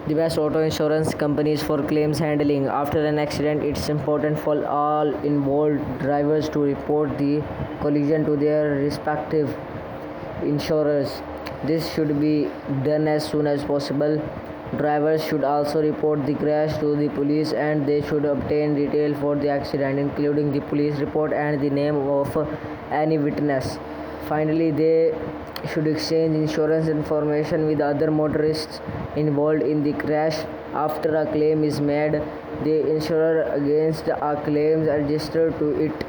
The best auto insurance companies for claims handling. After an accident, it's important for all involved drivers to report the collision to their respective insurers. This should be done as soon as possible. Drivers should also report the crash to the police and they should obtain detail for the accident, including the police report and the name of any witness. Finally, they should exchange insurance information with other motorists involved in the crash. After a claim is made, the insurer against a claim adjuster to it.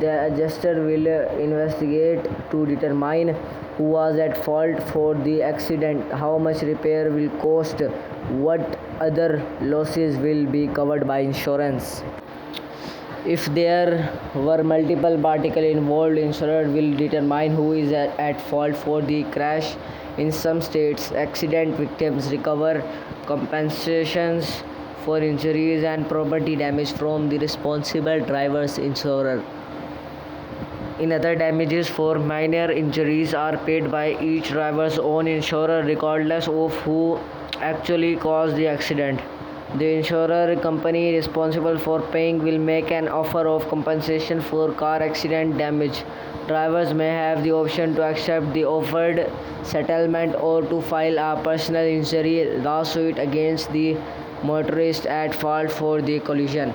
The adjuster will investigate to determine who was at fault for the accident, how much repair will cost, what other losses will be covered by insurance. If there were multiple parties involved, insurer will determine who is at fault for the crash. In some states, accident victims recover compensations for injuries and property damage from the responsible driver's insurer. In other, damages for minor injuries are paid by each driver's own insurer regardless of who actually caused the accident. The insurer company responsible for paying will make an offer of compensation for car accident damage. Drivers may have the option to accept the offered settlement or to file a personal injury lawsuit against the motorist at fault for the collision.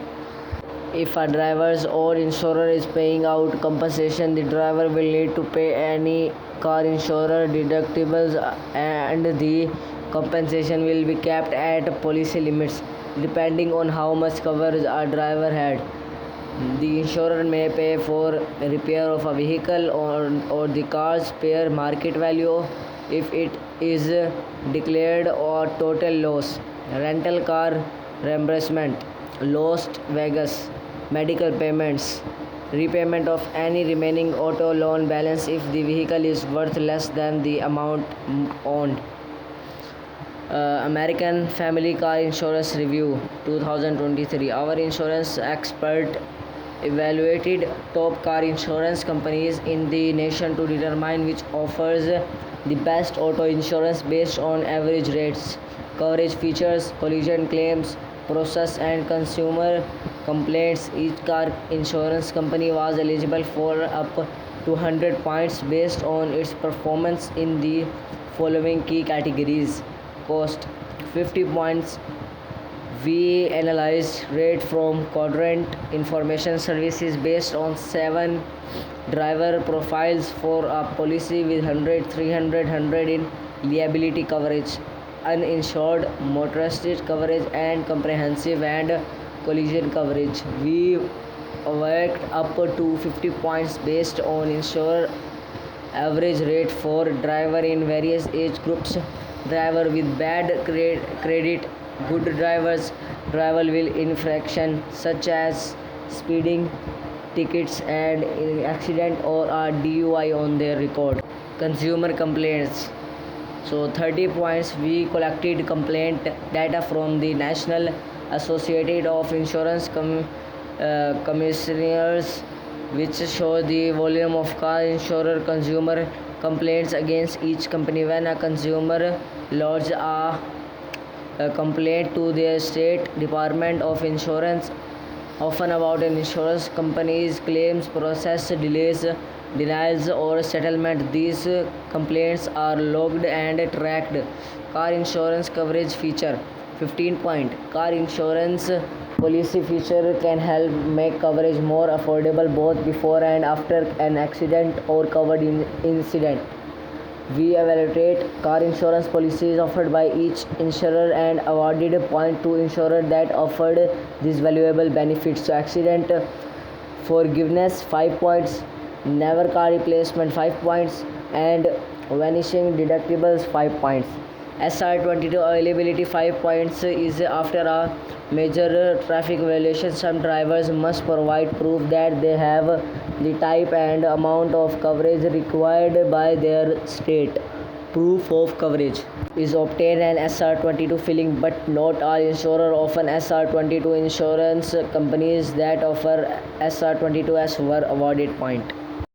If a driver's own insurer is paying out compensation, the driver will need to pay any car insurer deductibles and the compensation will be capped at policy limits depending on how much coverage a driver had. The insurer may pay for repair of a vehicle or the car's fair market value if it is declared a total loss. Rental car reimbursement, lost Vegas, medical payments, repayment of any remaining auto loan balance if the vehicle is worth less than the amount owned. American Family Car Insurance Review 2023. Our insurance expert evaluated top car insurance companies in the nation to determine which offers the best auto insurance based on average rates, coverage features, collision claims process and consumer complaints. Each car insurance company was eligible for up to 100 points based on its performance in the following key categories. Cost 50 points. We analyzed rate from Quadrant Information Services based on 7 driver profiles for a policy with 100, 300, 100 in liability coverage, uninsured motorist coverage and comprehensive and collision coverage. We worked up to 50 points based on insurer average rate for driver in various age groups. Driver with bad credit, good drivers, driver with infraction such as speeding tickets and accident or a DUI on their record. Consumer complaints. So 30 points. We collected complaint data from the National Association of Insurance Commissioners, which show the volume of car insurer consumer complaints against each company. When a consumer lodges a complaint to the state department of insurance, often about an insurance company's claims process, delays, denials or settlement, these complaints are logged and tracked. Car insurance coverage feature 15 point. Car insurance policy feature can help make coverage more affordable both before and after an accident or covered incident. We evaluate car insurance policies offered by each insurer and awarded point to insurer that offered these valuable benefits. So accident forgiveness 5 points, never car replacement 5 points and vanishing deductibles 5 points. SR22 availability 5 points is after a major traffic violation. Some drivers must provide proof that they have the type and amount of coverage required by their state. Proof of coverage is obtained an SR22 filling, but not all insurers offer SR22. Insurance companies that offer SR22s were awarded point.